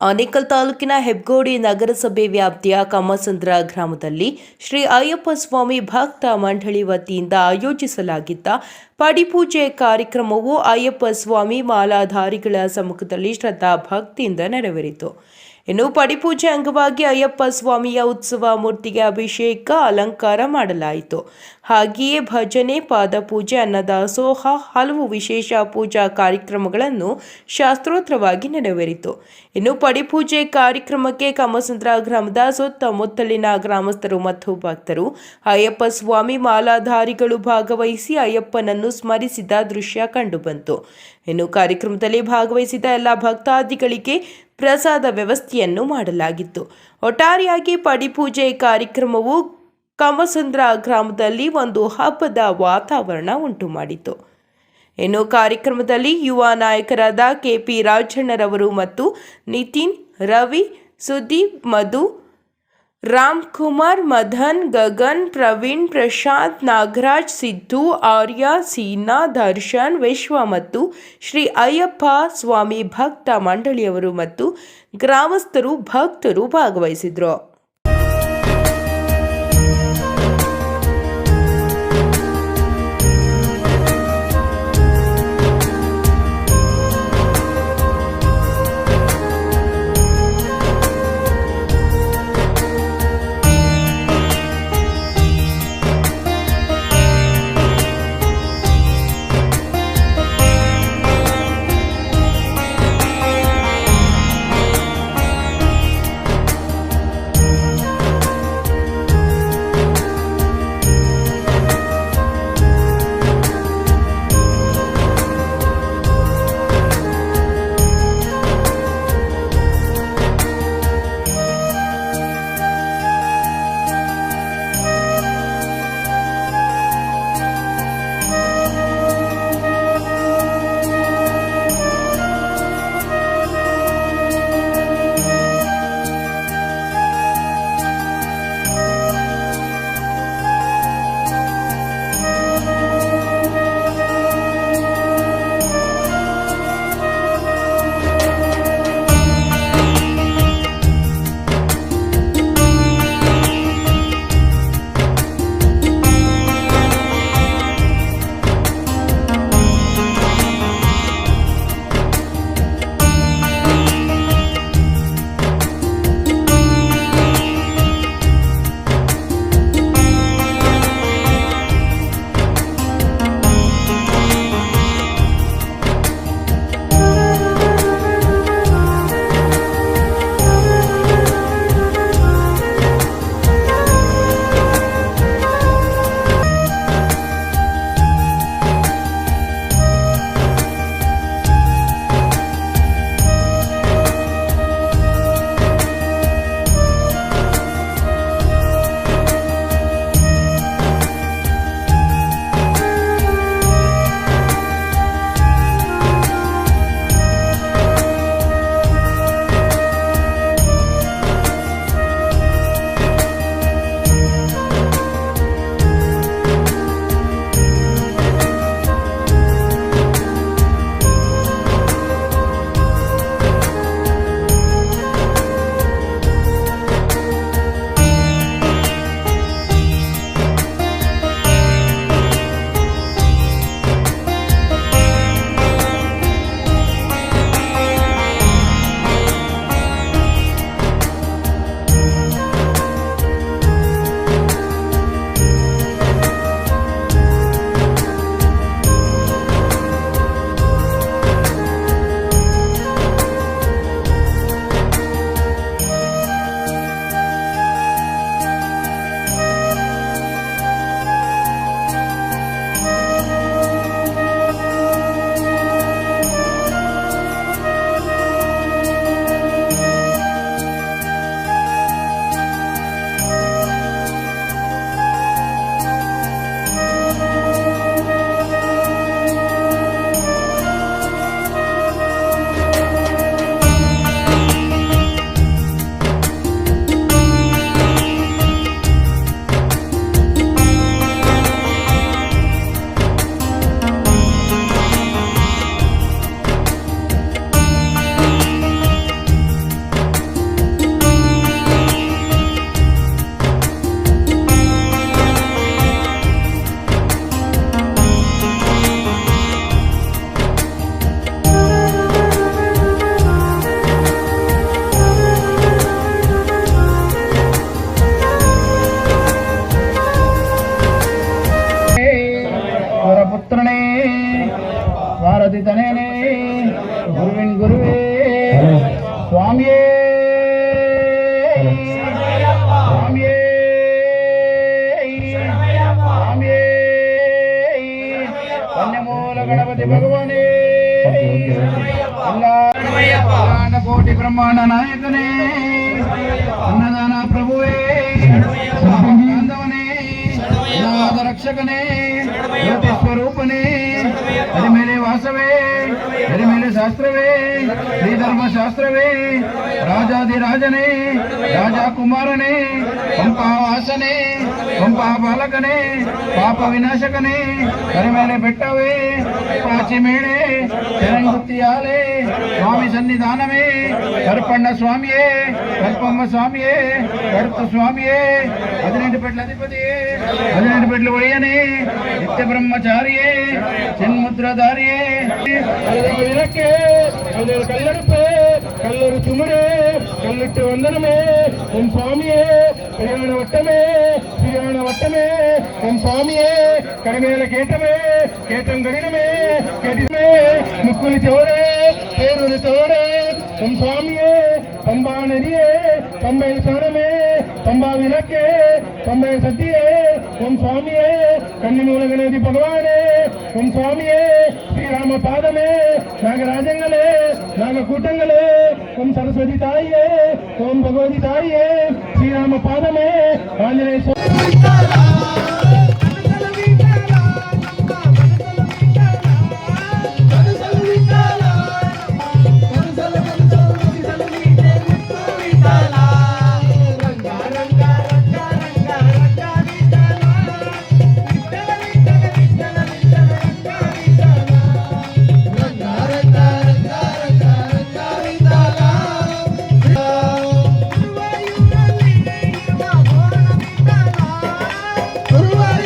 ಆನೇಕಲ್ ತಾಲೂಕಿನ ಹೆಬ್ಗೋಡಿ ನಗರಸಭೆ ವ್ಯಾಪ್ತಿಯ ಕಮ್ಮಸಂದ್ರ ಗ್ರಾಮದಲ್ಲಿ ಶ್ರೀ ಅಯ್ಯಪ್ಪ ಸ್ವಾಮಿ ಭಕ್ತ ಮಂಡಳಿ ವತಿಯಿಂದ ಆಯೋಜಿಸಲಾಗಿದ್ದ ಪಡಿಪೂಜೆ ಕಾರ್ಯಕ್ರಮವು ಅಯ್ಯಪ್ಪ ಸ್ವಾಮಿ ಮಾಲಾಧಾರಿಗಳ ಸಮ್ಮುಖದಲ್ಲಿ ಶ್ರದ್ಧಾ ಭಕ್ತಿಯಿಂದ ನೆರವೇರಿತು. ಇನ್ನು ಪಡಿಪೂಜೆ ಅಂಗವಾಗಿ ಅಯ್ಯಪ್ಪ ಸ್ವಾಮಿಯ ಉತ್ಸವ ಮೂರ್ತಿಗೆ ಅಭಿಷೇಕ ಅಲಂಕಾರ ಮಾಡಲಾಯಿತು. ಹಾಗೆಯೇ ಭಜನೆ, ಪಾದಪೂಜೆ, ಅನ್ನದಾಸೋಹ, ಹಲವು ವಿಶೇಷ ಪೂಜಾ ಕಾರ್ಯಕ್ರಮಗಳನ್ನು ಶಾಸ್ತ್ರೋತ್ರವಾಗಿ ನೆರವೇರಿತು. ಇನ್ನು ಪಡಿಪೂಜೆ ಕಾರ್ಯಕ್ರಮಕ್ಕೆ ಕಮ್ಮಸಂದ್ರ ಗ್ರಾಮದ ಸುತ್ತಮುತ್ತಲಿನ ಗ್ರಾಮಸ್ಥರು ಮತ್ತು ಭಕ್ತರು, ಅಯ್ಯಪ್ಪ ಸ್ವಾಮಿ ಮಾಲಾಧಾರಿಗಳು ಭಾಗವಹಿಸಿ ಅಯ್ಯಪ್ಪನನ್ನು ಸ್ಮರಿಸಿದ ದೃಶ್ಯ ಕಂಡುಬಂತು. ಇನ್ನು ಕಾರ್ಯಕ್ರಮದಲ್ಲಿ ಭಾಗವಹಿಸಿದ ಎಲ್ಲ ಭಕ್ತಾದಿಗಳಿಗೆ ಪ್ರಸಾದ ವ್ಯವಸ್ಥೆಯನ್ನು ಮಾಡಲಾಗಿತ್ತು. ಒಟ್ಟಾರೆಯಾಗಿ ಪಡಿಪೂಜೆ ಕಾರ್ಯಕ್ರಮವು ಕಮ್ಮಸಂದ್ರ ಗ್ರಾಮದಲ್ಲಿ ಒಂದು ಹಬ್ಬದ ವಾತಾವರಣ ಉಂಟು ಮಾಡಿತು. ಇನ್ನು ಕಾರ್ಯಕ್ರಮದಲ್ಲಿ ಯುವ ನಾಯಕರಾದ ಕೆಪಿ ರಾಜಣ್ಣರವರು ಮತ್ತು ನಿತಿನ್, ರವಿ, ಸುದೀಪ್, ಮಧು, ರಾಮ್ಕುಮಾರ್, ಮದನ್, ಗಗನ್, ಪ್ರವೀಣ್, ಪ್ರಶಾಂತ್, ನಾಗರಾಜ್, ಸಿದ್ದು, ಆರ್ಯ, ಸೀನಾ, ದರ್ಶನ್, ವಿಶ್ವ ಮತ್ತು ಶ್ರೀ ಅಯ್ಯಪ್ಪ ಸ್ವಾಮಿ ಭಕ್ತ ಮಂಡಳಿಯವರು ಮತ್ತು ಗ್ರಾಮಸ್ಥರು ಭಕ್ತರು ಭಾಗವಹಿಸಿದ್ರು. ಗಣಪತಿ ಭಗವಾನೇ ಅಲ್ಲ ಕೋಟಿ ಬ್ರಹ್ಮಾಂಡ ನಾಯಕನೇ ಅನ್ನದಾನ ಪ್ರಭುವೇ ಬಾಂಧವನೇ ನಾದ ರಕ್ಷಕನೇ ಜ್ಯೋತಿ ಸ್ವರೂಪನೇ ಹರಿಮೇಲೆ ವಾಸವೇ ಹರಿಮೇಲೆ ಶಾಸ್ತ್ರವೇ ಶ್ರೀಧರ್ಮ ಶಾಸ್ತ್ರವೇ ರಾಜಾಧಿರಾಜನೇ ರಾಜಕುಮಾರನೇ ಪಂಪಾವಾಸನೇ ಪಂಪಾ ಬಾಲಕನೇ ಪಾಪ ವಿನಾಶಕನೇ ಹರಿಮೇಲೆ ಬೆಟ್ಟವೇ ಪಾಚಿ ಮೇಳೆ ತೆರಂಗುತ್ತಿಯಾಲೆ ಸ್ವಾಮಿ ಸನ್ನಿಧಾನವೇ ಕರ್ಪಣ್ಣ ಸ್ವಾಮಿಯೇ ಕರ್ಪಮ್ಮ ಸ್ವಾಮಿಯೇ ಕರುತ್ತು ಸ್ವಾಮಿಯೇ 18 ಪೆಟ್ಲ ಅಧಿಪತಿಯೇ 18 ಪೆಟ್ಲು ಒಡೆಯನೇ ನಿತ್ಯ ಬ್ರಹ್ಮಚಾರಿಯೇ ಚಿನ್ಮುದ್ರಧಾರಿಯೇ விளக்கே கல்லூர் கல்லறுப்பு கல்லூர் சுமடே கல்லிட்டு வந்தனமே உன் சுவாமியே கல்யாண வட்டமே உன் சுவாமியே கடுமையில கேட்டமே கேட்டம் கடினமே கேட்டிமே முக்குலி தோடே பேரொரு தோடே உன் சுவாமியே பம்பா நதியே பம்பையில் சாணமே பம்பா விளக்கே பம்பை சத்தியே உன் சுவாமியே கன்னிமூல கணபதி பகவானே உன் சுவாமியே ஸ்ரீராம பாதமே நாகராஜங்களே நாக கூட்டங்களே ஓம் சரஸ்வதி தாயே ஓம் பகவதி தாயே ஸ்ரீராம பாதமே ஆஞ்சநேய ಗುರುವಾರ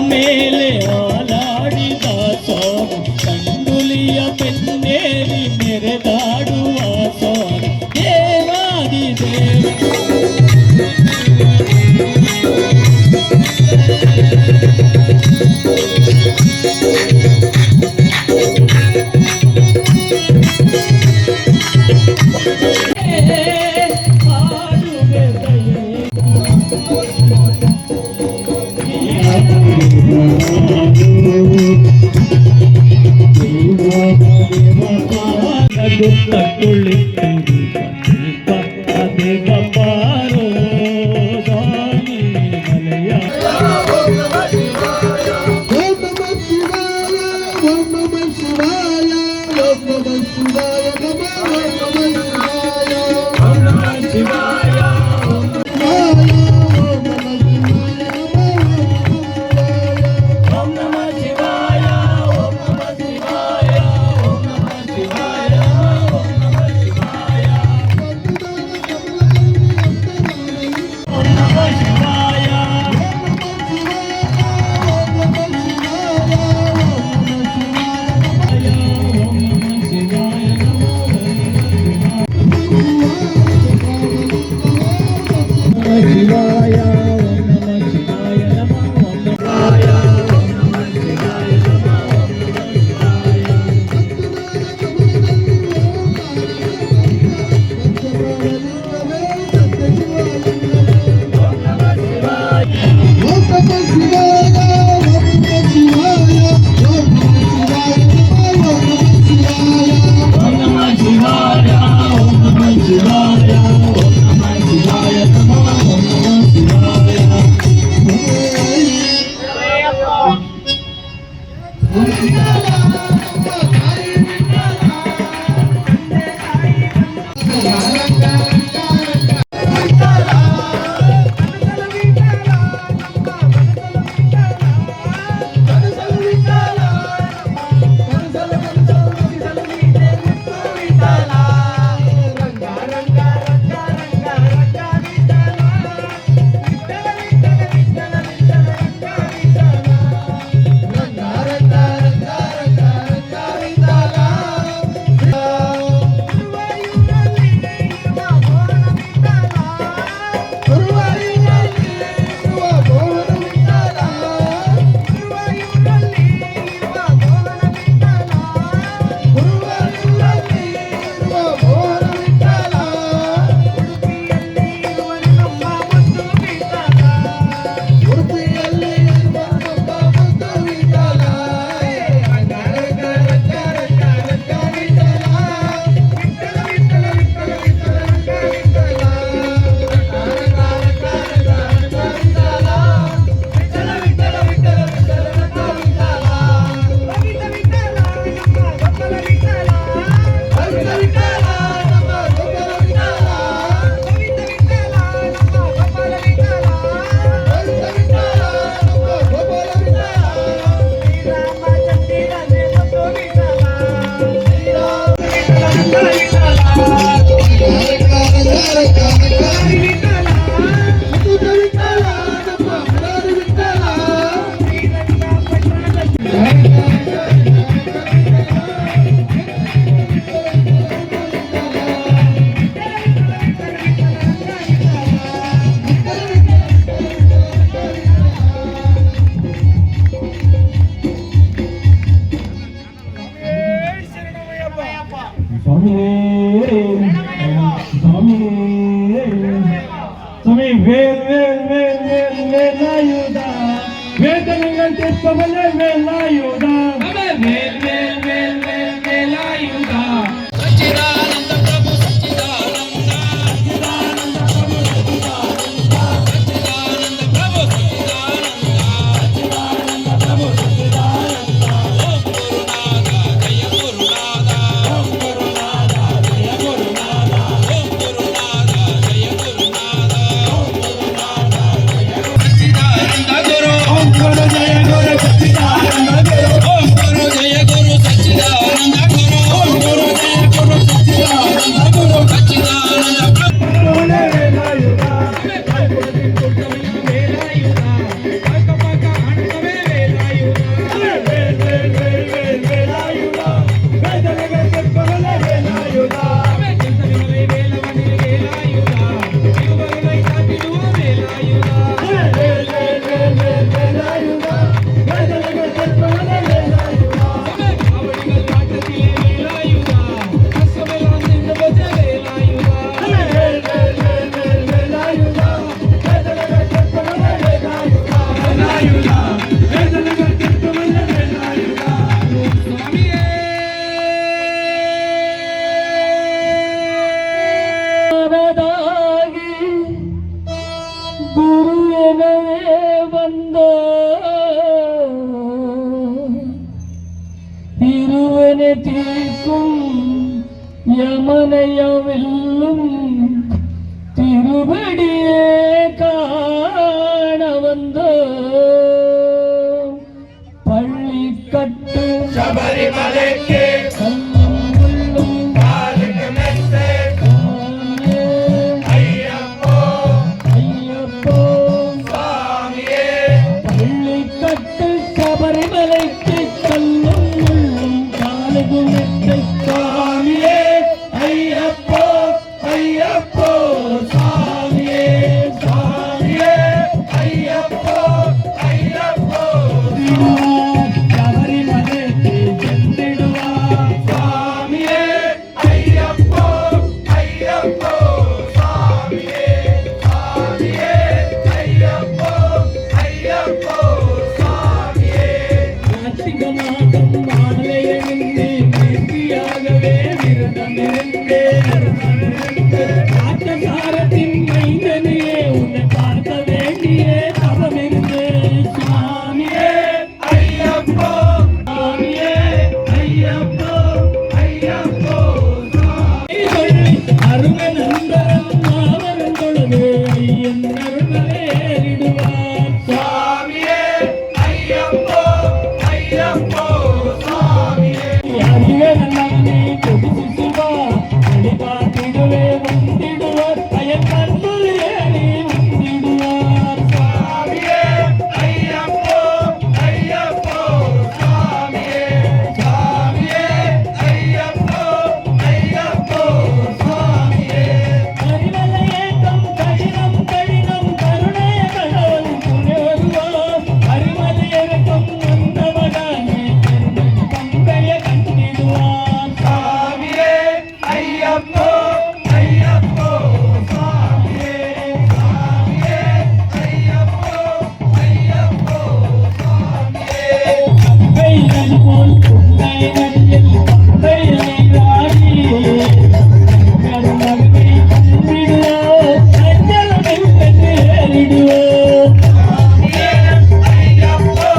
ಮೇಲೆ ಆಲಾಡಿದ ಸೋನು ಕಂಡುಲಿಯ ಬೆನ್ನೇರಿ ಮೆರೆದಾಡುವ ಸೋನು ದೇವಾದಿ Sami velayuda, vedalingan testamane velayuda, திருவனை தீர்க்கும் யமனைய வெல்லும் திருவடியே காண வந்தோ பள்ளி கட்டு சபரிமலைக்கு கல்லும் முள்ளும் காலுக்கு மெத்தை காணியே ஐயப்போ ஐயப்போ சாமியே பள்ளி கட்டு சபரிமலைக்கு கல்லும் முள்ளும் காலுக்கும் மெத்தை சாமியே ஐயப்போ ஐயப்போ சாமியே சாமியே ஐயப்போ ஐயப்போ சபரிமலைக்கு சென்றிடுவார் சாமியே ஐயப்போ ஐயப்போ சாமியே சாமியே ஐயப்போ ஐயப்போ சாமியே கார்த்திக மாதம் மாலையணிந்து நேர்த்தியாகவே விரதமிருந்து காத்தசாரத்தின் மைந்தனையே உன்னை பார்க்க வேண்டியே தவமிருந்து சுவாமியே ஐயப்போ சாமியே ஐயப்போ ஐயப்போ அருமை நண்பரம் மாவரம் தொழுது ஐயன் அருள்மலையேறிடுவார் சாமியே ஐயப்போ ஐயப்போ சாமியே அறிவே நல்லவனே கொடிசி சிவா வழிபாட்டிடுவே வந்திடுவார் பயன் கண்ணுள் ஏறி வந்திடுவார் சாமியே ஐயப்போ ஐயப்போ சாமியே சாமியே ஐயப்போ ஐயப்போ சாமியே அறிமலையேற்றம் கடினம் கடினம் கருணைய கடவுள் துணை வருவார் அறிமலையேற்றம் வந்தவனானே பெருமதி பங்கைய கண்டிடுவார் சாமியே ஐயப்போ ஐயப்போ சாமியே சாமியே ஐயப்போ ஐயப்போ சாமியே கைகள் போல் புன்னை நதியில் கையை ராடி கருமகனை கண்டிடுவோம் கஞ்சலமில் பெற்று ஏறிடுவோம் ஐயப்போ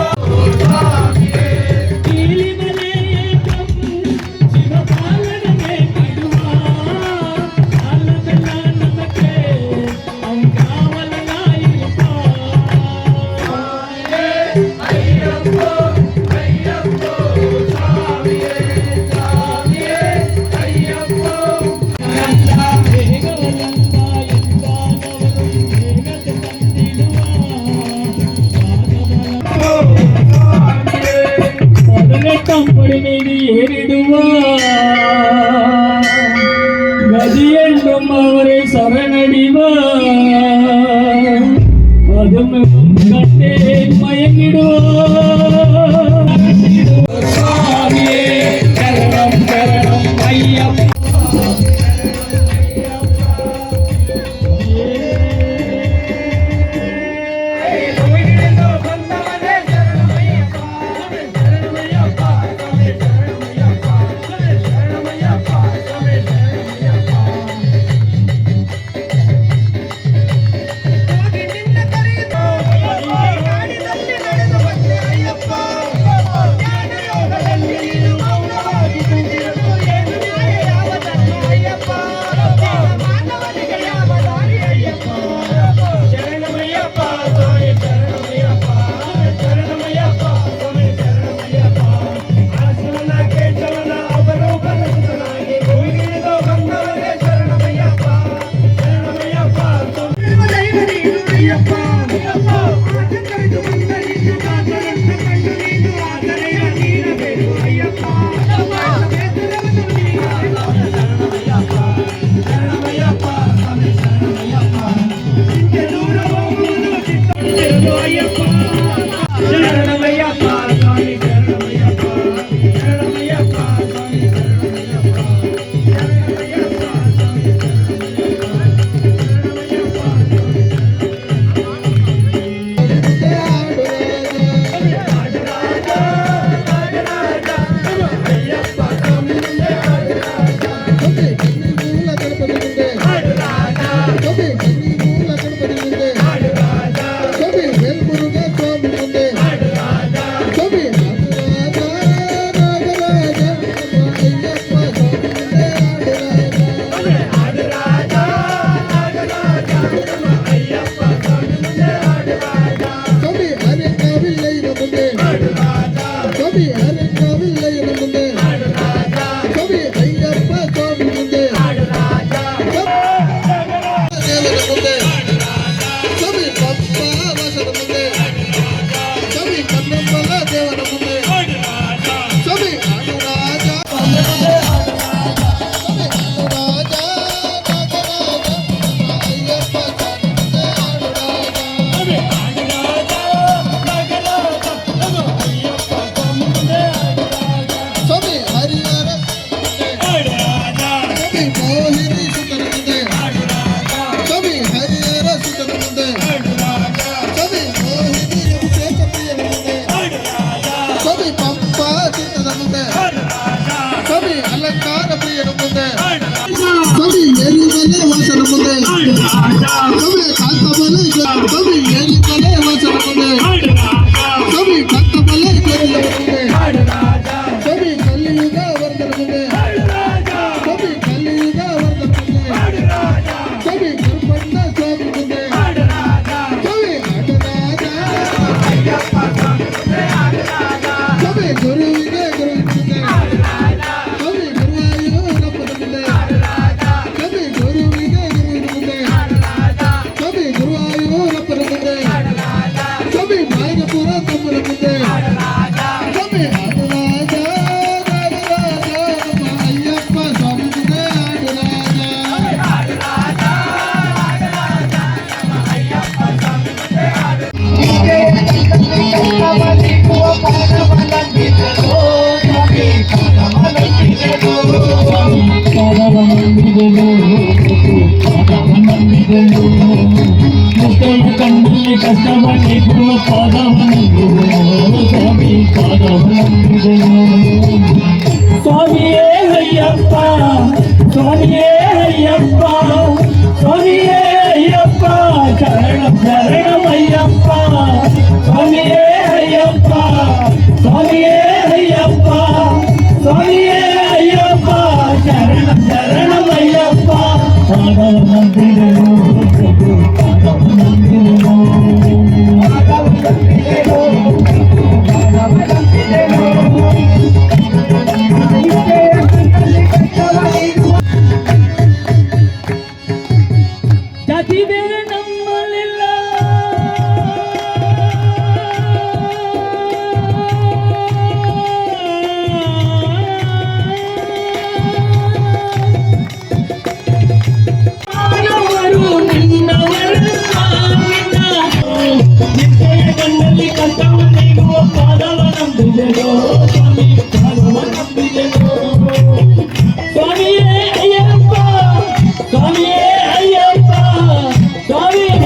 சாமியே கீழிமலையேற்றம் சிவபாலனமே விடுவார் அல்லதெல்லாம் நமக்கே அவன் காவலனாயிருப்பார் ஐயப்போ ஐயப்போ சாமியே சாமியே ஐயப்போ கதியென்றும் அவரை சரணடிவார் மதுமுகம் கண்டே மயங்கிடுவார் சாமியே கரணம் கரணம் ஐயப்பா ಸ್ವಾಮಿ ಅಲಂಕಾರ ಪ್ರಿಯನ ಮುಂದೆ ಸ್ವಾಮಿ ಏರಿಮಲೆ ವಾಸನ ಮುಂದೆ ಸ್ವಾಮಿ ಕಾಂತಮಲೆ ಸ್ವಾಮಿ ಏರಿಮಲೆ ವಾಸನ ಮುಂದೆ ಸ್ವಾಮಿ ಕಾಂತಮಲೆ ಗೋರಿಯ ಮುಂದೆ ಸ್ವಾಮಿ ಕಲ್ಲಿಯುಗ ವರ್ಧನ ಮುಂದೆ ಸ್ವಾಮಿ ಕಲ್ಲಿಯುಗ ವರ್ಧನ ಮುಂದೆ ಸ್ವಾಮಿ ಗುರುಪಣ್ಣ ಸ್ವಾಮಿ ಮುಂದೆ ಸ್ವಾಮಿ ಆಟರಾಜ ಸ್ವಾಮಿ ಗುರುವಿಗೆ ಗುರು ಮುಂದೆ ಸ್ವಾಮಿ ಗುರುವಾಯೂರಪ್ಪನ ಮುಂದೆ ಸ್ವಾಮಿ ಗುರುವಿಗೆ ಗುರುವಿನ ಮುಂದೆ ಸ್ವಾಮಿ ಗುರುವಾಯೂರಪ್ಪನ ಮುಂದೆ ಸ್ವಾಮಿ ಮಾಯನಪುರ ತಮ್ಮನ ಮುಂದೆ ಸ್ವಾಮಿ ಆಟರಾಜ ರಾಜರಾಜ ನಮ್ಮ ಅಯ್ಯಪ್ಪ ಸ್ವಾಮಿ ಮುಂದೆ ಕಣ್ಣಲ್ಲಿ ಕಷ್ಟಪಟ್ಟು ಪಾದವನಂದಿದೆನು ಸ್ವಾಮಿ ಪಾದವನಂದಿದೆನು ಸ್ವಾಮಿಯೇ ಅಯ್ಯಪ್ಪ ಸ್ವಾಮಿಯೇ ಅಯ್ಯಪ್ಪ ಸ್ವಾಮಿಯೇ ಅಯ್ಯಪ್ಪ ಶರಣ ಶರಣಮಯ್ಯಪ್ಪ ಸ್ವಾಮಿಯೇ ಅಯ್ಯಪ್ಪ ಸ್ವಾಮಿಯೇ ಅಯ್ಯಪ್ಪ ಸ್ವಾಮಿಯೇ ಅಯ್ಯಪ್ಪ ಶರಣ ಶರಣಮಯ್ಯಪ್ಪ ಪಾದವನಂದಿದೆನು ಜಾತಿ ಬೇರೆ ನಮ್ಮಲ್ಲಿಲ್ಲ ಕಣ್ಣಲ್ಲಿ ಕಷ್ಟವನ್ನಿಗುವ ಪಾದವನಂಬಿದೆನು ಸ್ವಾಮಿ ಪಾದವನಂಬಿದೆನು ಸ್ವಾಮಿಯೇ ಅಯ್ಯಪ್ಪ ಸ್ವಾಮಿಯೇ ಅಯ್ಯಪ್ಪ ಸ್ವಾಮಿಯೇ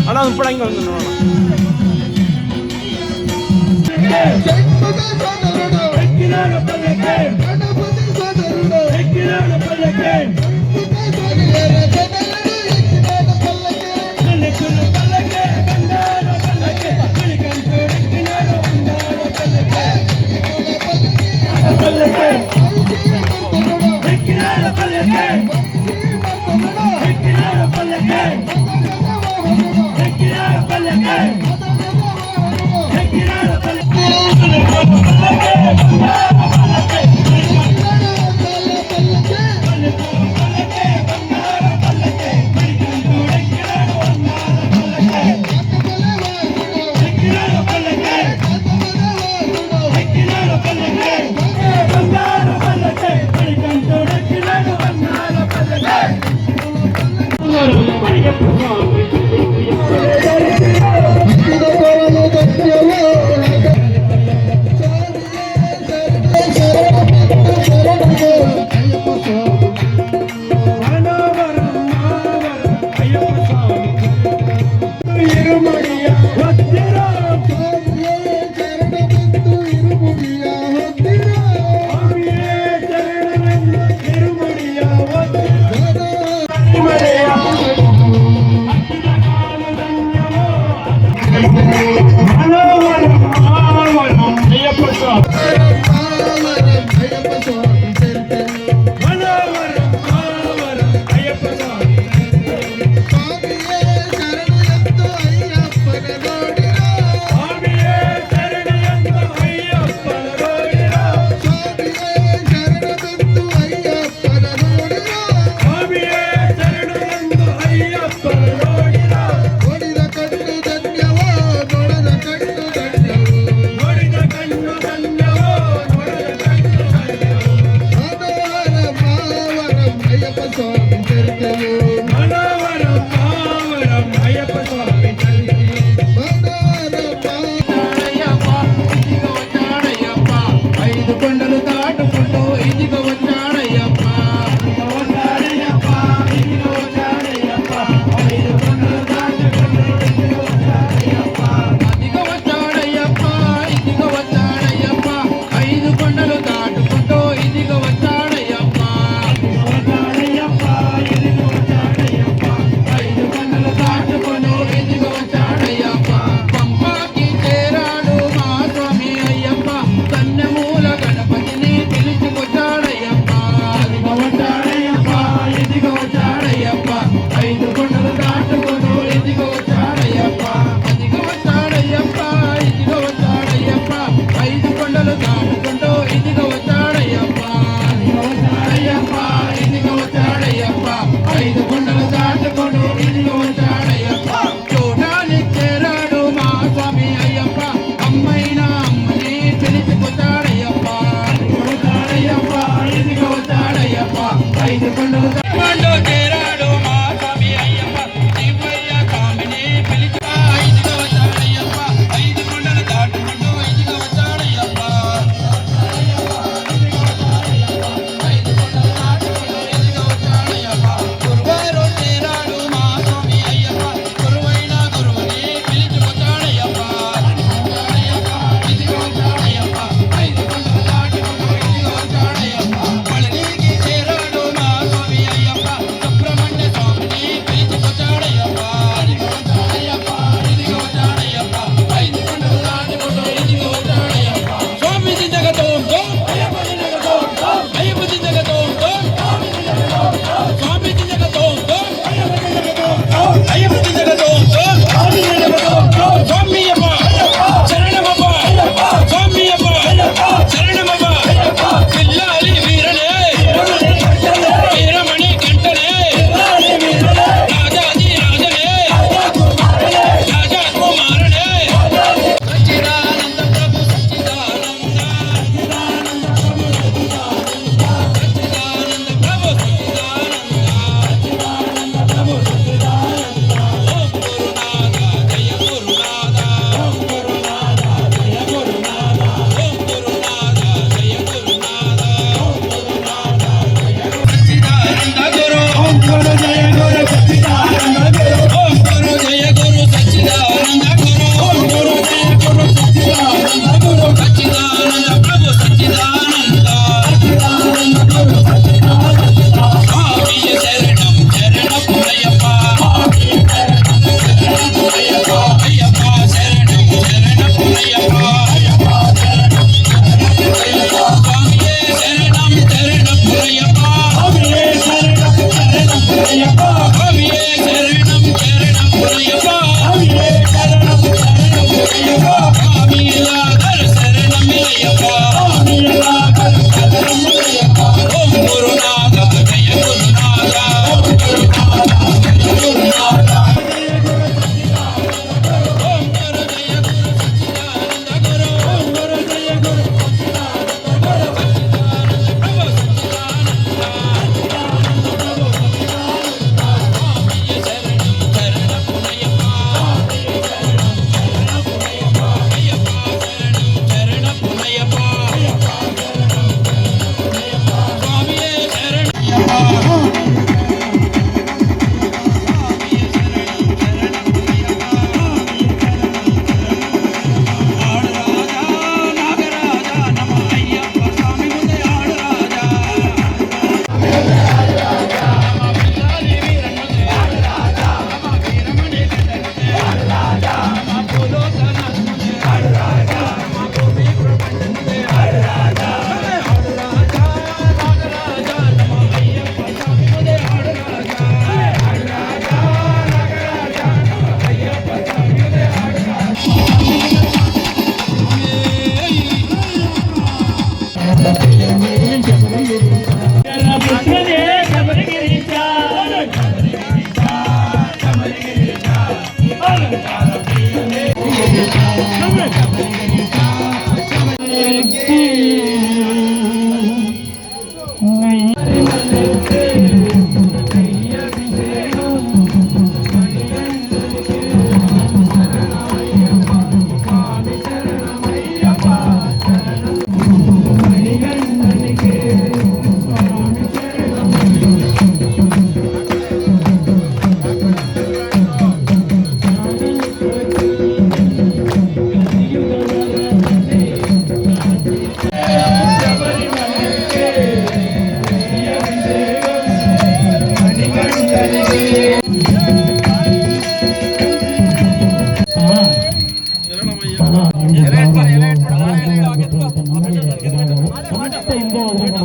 அண்ணா இப்படி இங்கே வந்து ಗಣಪತಿ ಸೋದರುಡು ಸ್ವಾಮಿಯೇ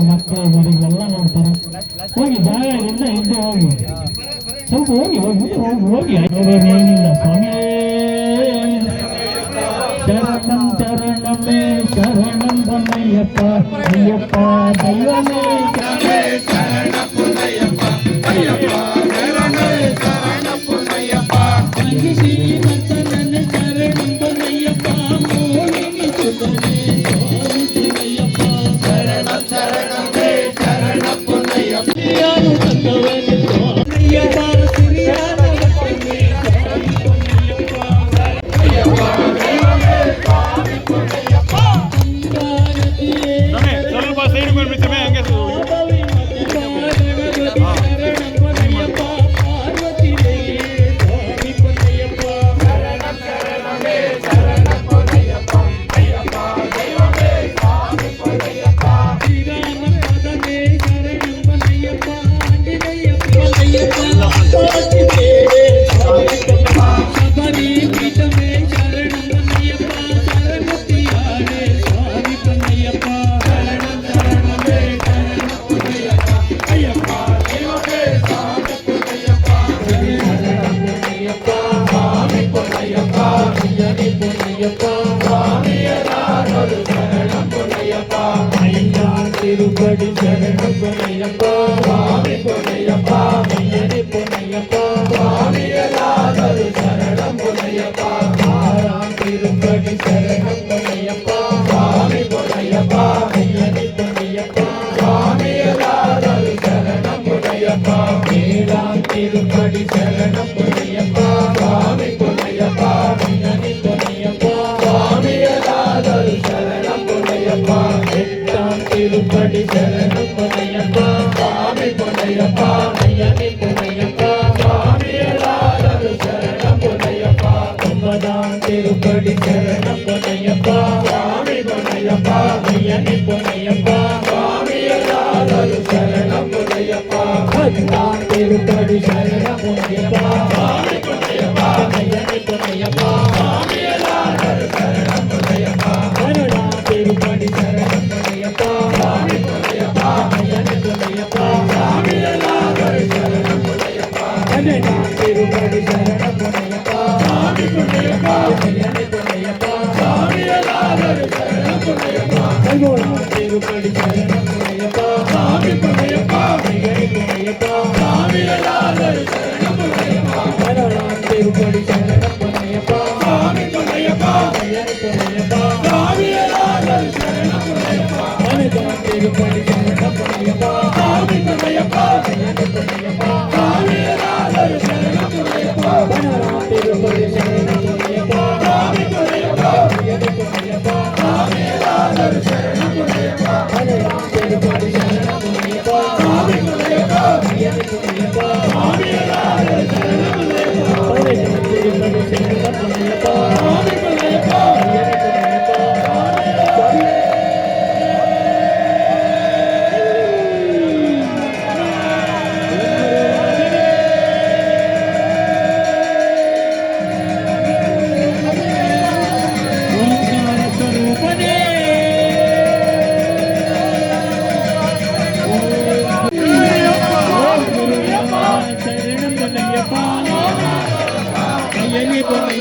ಮಕ್ಕಳೆಲ್ಲ ನೋಡ್ತಾರೆ. ಹೋಗಿ ಬಾಯಿಂದ ಹಿಂದೆ ಹೋಗಿ ಸ್ವಲ್ಪ ಹೋಗಿ ಹೋಗಿ ಹೋಗಿ ಏನಿಲ್ಲ ಸ್ವಾಮಿ. ಶರಣಂ ಶರಣಮೇ ಶರಣಂ பொன்னையப்ப ஐயப்ப தெய்வமே சரணம் பொன்னையப்ப ஐயப்ப சரணே சரணம் பொன்னையப்ப அங்கிசி மத்தனன் சரணம் பொன்னையப்ப மோகினி சுதனே பொன்னையப்ப சரணம் சரணமே சரணம் பொன்னையப்ப யாரு தந்தவனே பொன்னையப்ப சிறியான பொன்னையப்ப திருப்படி சரணம் பொன்னையப்பா சுவாமி பொன்னையப்பா ஐயனே பொன்னையப்பா சுவாமியலாதரு சரணம் பொன்னையப்பா ஆறாம் திருப்படி சரணம் பொன்னையப்பா சுவாமி பொன்னையப்பா ஐயனே பொன்னையப்பா சுவாமியலாதரு சரணம் பொன்னையப்பா ஏழாம் திருப்படி சரணம் பொன்னையப்பா சுவாமி பொன்னையப்பா ஐயனே பொன்னையப்பா சுவாமியலாதரு சரணம் பொன்னையப்பா திருப்படி சரணம் பொன்னையப்பா சுவாமி பொன்னையப்பா ஐயனே பொன்னையப்பா சுவாமியலாதரு சரணம் பொன்னையப்பா ஒன்பதாம் திருப்படி சரணம் பொன்னையப்பா சுவாமி பொன்னையப்பா ஐயனே பொன்னையப்பா சுவாமியலாதரு சரணம் பொன்னையப்பா பத்தாம் திருப்படி சரணம் பொன்னையப்பா சுவாமி பொன்னையப்பா ஐயனே பொன்னையப்பா சுவாமியலாதரு சரணம் பொன்னையப்பா பன்னெண்டாம் திருப்படி சரணம் பொன்னையப்பா சுவாமி பொன்னையப்பா ஐயனே பொன்னையப்பா சுவாமியலாதரு சரணம் பொன்னையப்பா பன்னெண்டாம் திருப்படி சரணம் பொன்னையப்பா சுவாமி பொன்னையப்பா ஐயனே பொன்னையப்பா சுவாமியலாதரு சரணம் பொன்னையப்பா பதினோராம் திருப்படி சரணம் பொன்னையப்பா சுவாமி பொன்னையப்பா ஐயனே பொன்னையப்பா சுவாமியலாதரு சரணம் பொன்னையப்பா பதினோராம் திருப்படி சரணம் பொன்னையப்பா சுவாமி பொன்னையப்பா ஐயனே பொன்னையப்பா சுவாமியலாதரு சரணம் பொன்னையப்பா பதினெட்டாம் திருப்படி சரணம் பொன்னையப்பா சுவாமி பொன்னையப்பா ஐயனே பொன்னையப்பா சுவாமியலாதரு சரணம் பொன்னையப்பா பதினாறாம் திருப்படி சரணம் பொன்னையப்பா சுவாமி பொன்னையப்பா ஐயனே பொன்னையப்பா சுவாமியலாதரு சரணம் பொன்னையப்பா பதினேழாம் திருப்படி சரணம் பொன்னையப்பா சுவாமி பொன்னையப்பா ஐயனே பொன்னையப்பா சுவாமியலாதரு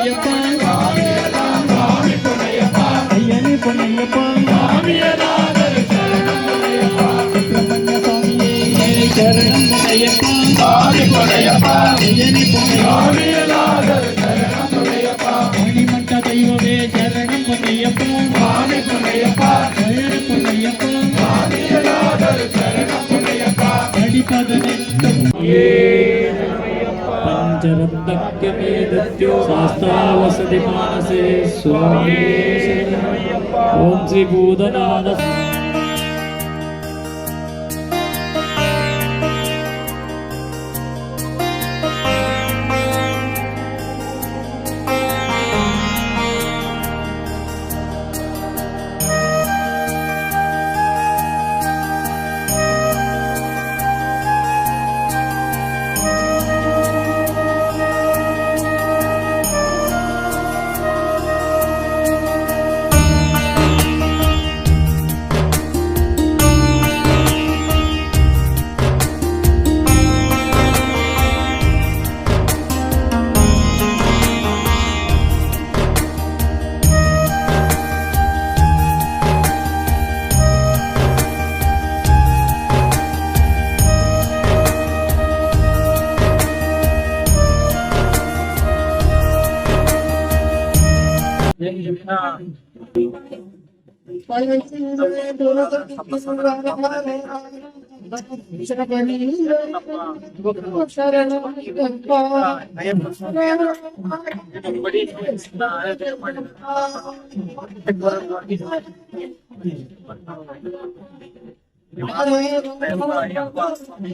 சரணம் பொன்னையப்பா பதினெட்டாம் திருப்படி சரணம் பொன்னையப்பா சுவாமி பொன்னையப்பா ஐயனே சரணம் பொன்னையப்பா சுவாமி பொன்னையப்பா ஐயனே சுவாமியலாதரு சரணம் பொன்னையப்பா மணிமண்ட தெய்வமே சரணம் பொன்னையப்பா சுவாமி பொன்னையப்பா ஐயனே பொன்னையப்பா पंचरत्नस्य मेदत्यो शास्त्रावसति मानसे स्वामी ओम श्री भूतनाथ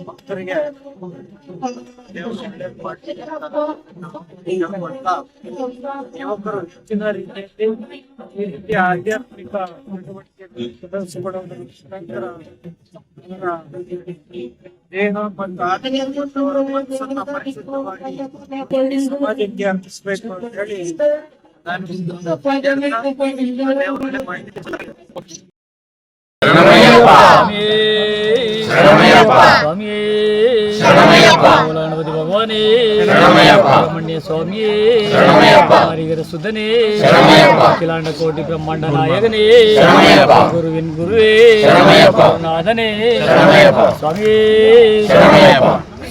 ಭಕ್ತರಿಗೆ ಯುವಕರು ಹೆಚ್ಚಿನ ರೀತಿಯಲ್ಲಿ ಈ ರೀತಿಯ ಆಧ್ಯಾತ್ಮಿಕ ಚಟುವಟಿಕೆಯನ್ನು ಪ್ರದರ್ಶಿಸಿಕೊಡುವುದರ ಮುಖಾಂತರ ಅವರ ದೇಹ ಮತ್ತು ಆತ್ಮೀಯತೆಯವರ ಮನಸ್ಸನ್ನು ಪರಿಶುದ್ಧವಾಗಿ ಸಮಾಜಕ್ಕೆ ಅರ್ಪಿಸಬೇಕು ಅಂತ ಹೇಳಿ ನಾನು ದೇವರಲ್ಲೇ ಮಾಡಿದ್ದೇನೆ. ಗಣಪತಿ ಭಗವಾನೇ ಸುಬ್ರಹ್ಮಣ್ಯ ಸ್ವಾಮಿಯೇ ಹರಿಹರ ಸುಧನೇ ಅಖಿಲಾಂಡ ಕೋಟಿ ಬ್ರಹ್ಮಾಂಡ ನಾಯಕನೇ ಗುರುವಿನ್ ಗುರುವೇ ನಾದನೇ ಸ್ವಾಮಿಯೇ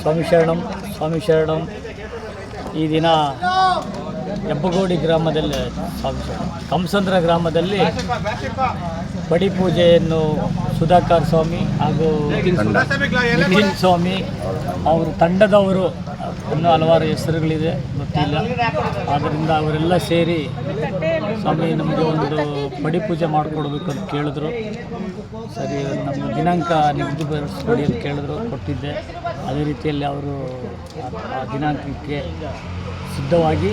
ಸ್ವಾಮಿ ಶರಣಂ ಸ್ವಾಮಿ ಶರಣಂ. ಈ ದಿನ ಹೆಬ್ಬಗೋಡಿ ಗ್ರಾಮದಲ್ಲಿ ಕಂಸಂದ್ರ ಗ್ರಾಮದಲ್ಲಿ ಪಡಿಪೂಜೆಯನ್ನು ಸುಧಾಕರ್ ಸ್ವಾಮಿ ಹಾಗೂ ನಿಖಿಲ್ ಸ್ವಾಮಿ ಅವರು ತಂಡದವರು ಇನ್ನೂ ಹಲವಾರು ಹೆಸರುಗಳಿದೆ ಗೊತ್ತಿಲ್ಲ. ಆದ್ದರಿಂದ ಅವರೆಲ್ಲ ಸೇರಿ ಸ್ವಾಮಿ ನಮಗೆ ಒಂದು ಪಡಿಪೂಜೆ ಮಾಡಿಕೊಡ್ಬೇಕು ಅಂತ ಕೇಳಿದ್ರು. ಸರಿ ನಮ್ಮ ದಿನಾಂಕ ನಿಗದಿಪಡಿಸ್ಕೊಡಿ ಅಂತ ಕೇಳಿದ್ರು, ಕೊಟ್ಟಿದ್ದೆ. ಅದೇ ರೀತಿಯಲ್ಲಿ ಅವರು ಆ ದಿನಾಂಕಕ್ಕೆ ಸಿದ್ಧವಾಗಿ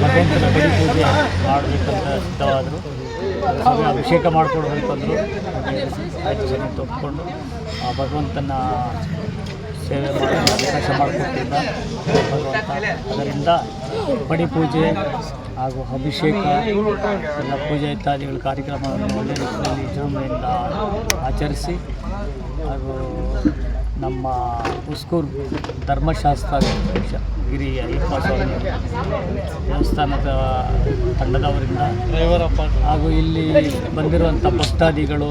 ಭಗವಂತನ ಪಡಿಪೂಜೆ ಮಾಡಬೇಕಂತ ಸಿದ್ಧವಾದರು. ಅಭಿಷೇಕ ಮಾಡಿಕೊಡ್ಬೇಕು ಅಂದರು. ಆಯ್ತು ಸರಿ ಒಪ್ಪಿಕೊಂಡು ಆ ಭಗವಂತನ ಸೇವೆ ಮಾಡಿ ಅವಕಾಶ ಮಾಡಿಕೊಟ್ಟಿದ್ದ ಭಗವಂತ. ಅದರಿಂದ ಪಡಿಪೂಜೆ ಹಾಗೂ ಅಭಿಷೇಕ ಎಲ್ಲ ಪೂಜೆ ಇತ್ಯಾದಿಗಳ ಕಾರ್ಯಕ್ರಮವನ್ನು ಒಳ್ಳೆಯ ರೀತಿಯಲ್ಲಿ ವಿಜೃಂಭಣೆಯಿಂದ ಆಚರಿಸಿ ಹಾಗೂ ನಮ್ಮ ಉಸ್ಕೂರು ಧರ್ಮಶಾಸ್ತ್ರ ಗಿರಿ ಅಯ್ಯಪ್ಪ ಸ್ವಾಮಿ ದೇವಸ್ಥಾನದ ತಂಡದವರಿಂದ ಹಾಗೂ ಇಲ್ಲಿ ಬಂದಿರುವಂಥ ಭಕ್ತಾದಿಗಳು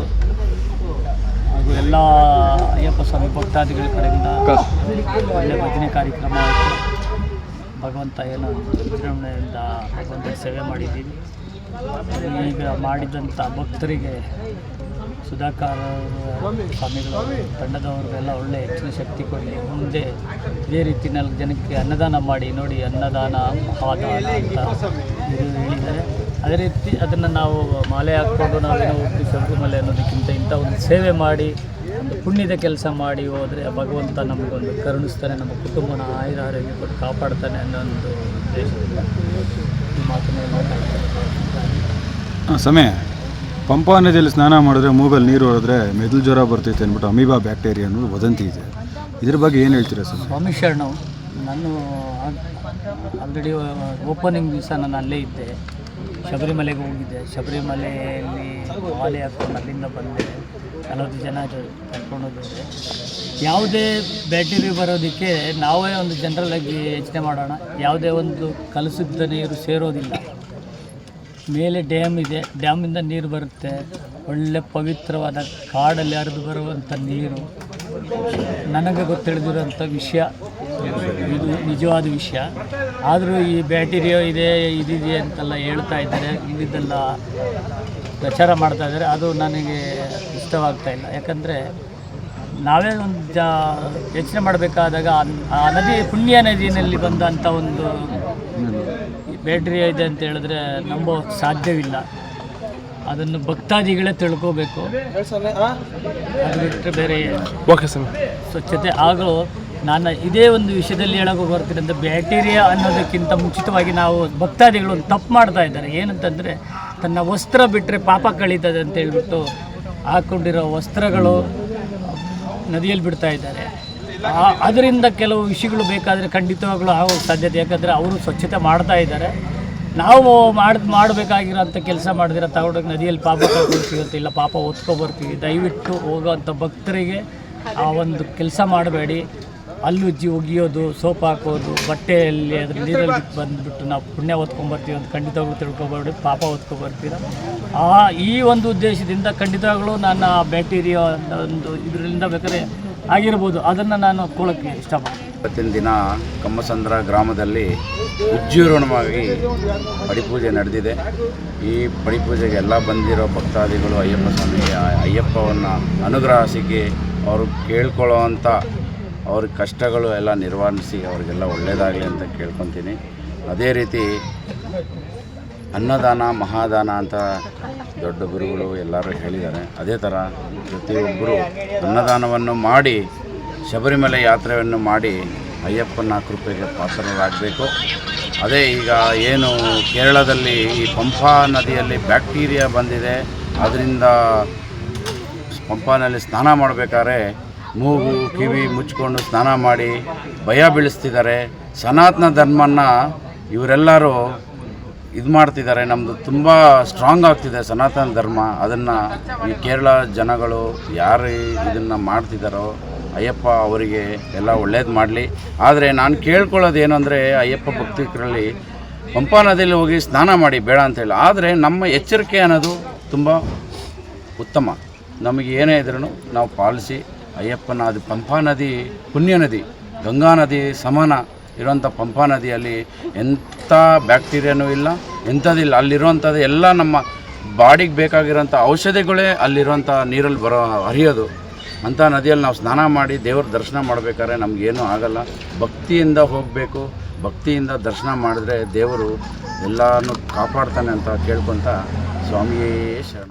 ಹಾಗೂ ಎಲ್ಲ ಅಯ್ಯಪ್ಪ ಸ್ವಾಮಿ ಭಕ್ತಾದಿಗಳ ಕಡೆಯಿಂದ ಒಳ್ಳೆಯ ಭಜನೆ ಕಾರ್ಯಕ್ರಮ ಆಯಿತು. ಭಗವಂತ ಏನೋ ವಿಜೃಂಭಣೆಯಿಂದ ಭಗವಂತ ಸೇವೆ ಮಾಡಿದ್ದೀವಿ. ಈಗ ಮಾಡಿದಂಥ ಭಕ್ತರಿಗೆ ಸುಧಾಕರ್ ಸ್ವಾಮಿಗಳು ತಂಡದವ್ರಿಗೆಲ್ಲ ಒಳ್ಳೆಯ ಹೆಚ್ಚಿನ ಶಕ್ತಿ ಕೊಡಲಿ. ಮುಂದೆ ಇದೇ ರೀತಿಯಲ್ಲಿ ಜನಕ್ಕೆ ಅನ್ನದಾನ ಮಾಡಿ ನೋಡಿ, ಅನ್ನದಾನ ಮಹಾದಾನ ಅಂತ ಹೇಳಿದ್ದಾರೆ. ಅದೇ ರೀತಿ ಅದನ್ನು ನಾವು ಮಾಲೆ ಹಾಕ್ಕೊಂಡು ನಾವೇನೋ ಹೋಗಿ ಶಬರಿಮಲೆ ಅನ್ನೋದಕ್ಕಿಂತ ಇಂಥ ಒಂದು ಸೇವೆ ಮಾಡಿ ಒಂದು ಪುಣ್ಯದ ಕೆಲಸ ಮಾಡಿ ಹೋದರೆ ಭಗವಂತ ನಮಗೊಂದು ಕರುಣಿಸ್ತಾನೆ, ನಮ್ಮ ಕುಟುಂಬನ ಆಯುರಾರೋಗ್ಯ ಕೊಟ್ಟು ಕಾಪಾಡ್ತಾನೆ ಅನ್ನೋ ಒಂದು ಉದ್ದೇಶದಿಂದ ಈ ಮಾತನ್ನು ಸಮಯ ಪಂಪಾ ನದಿಯಲ್ಲಿ ಸ್ನಾನ ಮಾಡಿದ್ರೆ ಮೂಗಲ್ಲಿ ನೀರು ಹೊಡೆದ್ರೆ ಮೆದುಳು ಜ್ವರ ಬರ್ತೈತೆ ಅಂದ್ಬಿಟ್ಟು ಅಮೀಬಾ ಬ್ಯಾಕ್ಟೀರಿಯಾ ಅನ್ನೋದು ವದಂತಿ ಇದೆ. ಇದ್ರ ಬಗ್ಗೆ ಏನು ಹೇಳ್ತೀರಾ ಸರ್? ಸ್ವಾಮಿ ಶರಣವು ನಾನು ಆಲ್ರೆಡಿ ಓಪನಿಂಗ್ ದಿವಸ ನಾನು ಅಲ್ಲೇ ಇದ್ದೆ. ಶಬರಿಮಲೆಗೆ ಹೋಗಿದ್ದೆ. ಶಬರಿಮಲೆಯಲ್ಲಿ ಮಾಲೆ ಹಾಕ್ಕೊಂಡು ಅಲ್ಲಿಂದ ಬಂದೆ. 40 ಜನ ಕರ್ಕೊಂಡು ಹೋಗಿದ್ದೆ. ಯಾವುದೇ ಬ್ಯಾಕ್ಟೀರಿಯಾ ಬರೋದಕ್ಕೆ ನಾವೇ ಒಂದು ಜನರಲಾಗಿ ಯೋಚನೆ ಮಾಡೋಣ. ಯಾವುದೇ ಒಂದು ಕಲುಷಿತ ನೀರು ಸೇರೋದಿಲ್ಲ. ಮೇಲೆ ಡ್ಯಾಮ್ ಇದೆ, ಡ್ಯಾಮಿಂದ ನೀರು ಬರುತ್ತೆ. ಒಳ್ಳೆ ಪವಿತ್ರವಾದ ಕಾಡಲ್ಲಿ ಹರಿದು ಬರುವಂಥ ನೀರು. ನನಗೆ ಗೊತ್ತಿಳಿದಿರೋಂಥ ವಿಷಯ ಇದು ನಿಜವಾದ ವಿಷಯ. ಆದರೂ ಈ ಬ್ಯಾಕ್ಟೀರಿಯಾ ಇದೆ ಇದಿದೆ ಅಂತೆಲ್ಲ ಹೇಳ್ತಾ ಇದ್ದಾರೆ, ಇಲ್ಲಿದ್ದೆಲ್ಲ ಪ್ರಚಾರ ಮಾಡ್ತಾ ಇದ್ದಾರೆ. ಅದು ನನಗೆ ಇಷ್ಟವಾಗ್ತಾ ಇಲ್ಲ. ಯಾಕಂದರೆ ನಾವೇ ಒಂದು ಯೋಚನೆ ಮಾಡಬೇಕಾದಾಗ ಆ ನದಿ ಪುಣ್ಯ ನದಿಯಲ್ಲಿ ಬಂದಂಥ ಒಂದು ಬ್ಯಾಕ್ಟೀರಿಯಾ ಇದೆ ಅಂತ ಹೇಳಿದ್ರೆ ನಂಬೋಕ್ಕೆ ಸಾಧ್ಯವಿಲ್ಲ. ಅದನ್ನು ಭಕ್ತಾದಿಗಳೇ ತಿಳ್ಕೋಬೇಕು. ಅದು ಬಿಟ್ಟರೆ ಬೇರೆ ಸ್ವಚ್ಛತೆ ಆಗಲು ನಾನು ಇದೇ ಒಂದು ವಿಷಯದಲ್ಲಿ ಹೇಳೋಕೆ ಬರ್ತೀನಿ ಅಂದರೆ ಬ್ಯಾಕ್ಟೀರಿಯಾ ಅನ್ನೋದಕ್ಕಿಂತ ಮುಂಚಿತವಾಗಿ ನಾವು ಭಕ್ತಾದಿಗಳು ಒಂದು ತಪ್ಪು ಮಾಡ್ತಾ ಇದ್ದಾರೆ. ಏನಂತಂದರೆ ತನ್ನ ವಸ್ತ್ರ ಬಿಟ್ಟರೆ ಪಾಪ ಕಳೀತದೆ ಅಂತ ಹೇಳ್ಬಿಟ್ಟು ಹಾಕ್ಕೊಂಡಿರೋ ವಸ್ತ್ರಗಳು ನದಿಯಲ್ಲಿ ಬಿಡ್ತಾ ಇದ್ದಾರೆ. ಅದರಿಂದ ಕೆಲವು ವಿಷಯಗಳು ಬೇಕಾದರೆ ಖಂಡಿತವಾಗ್ಲೂ ಆಗೋ ಸಾಧ್ಯತೆ, ಯಾಕಂದರೆ ಅವರು ಸ್ವಚ್ಛತೆ ಮಾಡ್ತಾ ಇದ್ದಾರೆ. ನಾವು ಮಾಡಬೇಕಾಗಿರೋಂಥ ಕೆಲಸ ಮಾಡಿದಿರೋ ತಗೊಂಡೋಗಿ ನದಿಯಲ್ಲಿ ಪಾಪ ಕಳ್ಕೊಳ್ತೀವಿ ಅಂತ ಇಲ್ಲ, ಪಾಪ ಹೊತ್ಕೊಬರ್ತೀವಿ. ದಯವಿಟ್ಟು ಹೋಗೋವಂಥ ಭಕ್ತರಿಗೆ ಆ ಒಂದು ಕೆಲಸ ಮಾಡಬೇಡಿ. ಹಲ್ಲುಜ್ಜಿ ಒಗಿಯೋದು, ಸೋಪ್ ಹಾಕೋದು, ಬಟ್ಟೆಯಲ್ಲಿ ಅದ್ರ ನೀರಲ್ಲಿ ಬಂದುಬಿಟ್ಟು ನಾವು ಪುಣ್ಯ ಹೊತ್ಕೊಂಬರ್ತೀವಿ ಅಂತ ಖಂಡಿತವಾಗ್ಲೂ ತಿಳ್ಕೊಬೇಡಿ, ಪಾಪ ಹೊತ್ಕೊಬರ್ತೀರ. ಈ ಒಂದು ಉದ್ದೇಶದಿಂದ ಖಂಡಿತವಾಗ್ಲೂ ನಾನು ಆ ಬ್ಯಾಕ್ಟೀರಿಯಾ ಒಂದು ಇದರಿಂದ ಬೇಕಾದ್ರೆ ಆಗಿರ್ಬೋದು, ಅದನ್ನು ನಾನು ಒಪ್ಕೊಳ್ಳೋಕ್ಕೆ ಇಷ್ಟಪಡ್ತೀನಿ. ಇವತ್ತಿನ ದಿನ ಕಮ್ಮಸಂದ್ರ ಗ್ರಾಮದಲ್ಲಿ ಉಜ್ಜೀರ್ಣವಾಗಿ ಪಡಿಪೂಜೆ ನಡೆದಿದೆ. ಈ ಪಡಿಪೂಜೆಗೆ ಎಲ್ಲ ಬಂದಿರೋ ಭಕ್ತಾದಿಗಳು ಅಯ್ಯಪ್ಪ ಸ್ವಾಮಿಗೆ ಅಯ್ಯಪ್ಪವನ್ನು ಅನುಗ್ರಹ ಸಿಕ್ಕಿ ಅವರು ಕೇಳ್ಕೊಳ್ಳೋವಂಥ ಅವ್ರ ಕಷ್ಟಗಳು ಎಲ್ಲ ನಿರ್ವಹಿಸಿ ಅವ್ರಿಗೆಲ್ಲ ಒಳ್ಳೆಯದಾಗಲಿ ಅಂತ ಕೇಳ್ಕೊತೀನಿ. ಅದೇ ರೀತಿ ಅನ್ನದಾನ ಮಹಾದಾನ ಅಂತ ದೊಡ್ಡ ಗುರುಗಳು ಎಲ್ಲರೂ ಹೇಳಿದ್ದಾರೆ. ಅದೇ ಥರ ಪ್ರತಿಯೊಬ್ಬರು ಅನ್ನದಾನವನ್ನು ಮಾಡಿ ಶಬರಿಮಲೆ ಯಾತ್ರೆಯನ್ನು ಮಾಡಿ ಅಯ್ಯಪ್ಪನ ಕೃಪೆಗೆ ಪಾತ್ರರಾಗಬೇಕು. ಅದೇ ಈಗ ಏನು ಕೇರಳದಲ್ಲಿ ಈ ಪಂಪಾ ನದಿಯಲ್ಲಿ ಬ್ಯಾಕ್ಟೀರಿಯಾ ಬಂದಿದೆ, ಅದರಿಂದ ಪಂಪಾನಲ್ಲಿ ಸ್ನಾನ ಮಾಡಬೇಕಾದ್ರೆ ಮೂಗು ಕಿವಿ ಮುಚ್ಕೊಂಡು ಸ್ನಾನ ಮಾಡಿ ಭಯ ಬೀಳಿಸ್ತಿದ್ದಾರೆ. ಸನಾತನ ಧರ್ಮನ ಇವರೆಲ್ಲರೂ ಇದು ಮಾಡ್ತಿದ್ದಾರೆ. ನಮ್ಮದು ತುಂಬ ಸ್ಟ್ರಾಂಗ್ ಆಗ್ತಿದೆ ಸನಾತನ ಧರ್ಮ. ಅದನ್ನು ಈ ಕೇರಳ ಜನಗಳು ಯಾರು ಇದನ್ನು ಮಾಡ್ತಿದ್ದಾರೋ ಅಯ್ಯಪ್ಪ ಅವರಿಗೆ ಎಲ್ಲ ಒಳ್ಳೇದು ಮಾಡಲಿ. ಆದರೆ ನಾನು ಕೇಳ್ಕೊಳ್ಳೋದೇನು ಅಂದರೆ ಅಯ್ಯಪ್ಪ ಭಕ್ತಿಕರಲ್ಲಿ ಪಂಪಾ ನದಿಯಲ್ಲಿ ಹೋಗಿ ಸ್ನಾನ ಮಾಡಿ ಬೇಡ ಅಂತೇಳಿ, ಆದರೆ ನಮ್ಮ ಎಚ್ಚರಿಕೆ ಅನ್ನೋದು ತುಂಬ ಉತ್ತಮ. ನಮಗೆ ಏನೇ ಇದ್ರೂ ನಾವು ಪಾಲಿಸಿ ಅಯ್ಯಪ್ಪನ ಅದು ಪಂಪಾ ನದಿ ಪುಣ್ಯ ನದಿ, ಗಂಗಾ ನದಿ ಸಮಾನ ಇರುವಂಥ ಪಂಪಾ ನದಿಯಲ್ಲಿ ಎಂಥ ಬ್ಯಾಕ್ಟೀರಿಯಾನೂ ಇಲ್ಲ, ಎಂಥದಿಲ್ಲ. ಅಲ್ಲಿರುವಂಥದ್ದು ಎಲ್ಲ ನಮ್ಮ ಬಾಡಿಗೆ ಬೇಕಾಗಿರೋಂಥ ಔಷಧಿಗಳೇ ಅಲ್ಲಿರುವಂಥ ನೀರಲ್ಲಿ ಹರಿಯೋದು. ಅಂಥ ನದಿಯಲ್ಲಿ ನಾವು ಸ್ನಾನ ಮಾಡಿ ದೇವ್ರ ದರ್ಶನ ಮಾಡಬೇಕಾದ್ರೆ ನಮಗೇನೂ ಆಗಲ್ಲ. ಭಕ್ತಿಯಿಂದ ಹೋಗಬೇಕು, ಭಕ್ತಿಯಿಂದ ದರ್ಶನ ಮಾಡಿದ್ರೆ ದೇವರು ಎಲ್ಲನೂ ಕಾಪಾಡ್ತಾನೆ ಅಂತ ಕೇಳ್ಕೊತ ಸ್ವಾಮಿಯೇ ಶರಣ.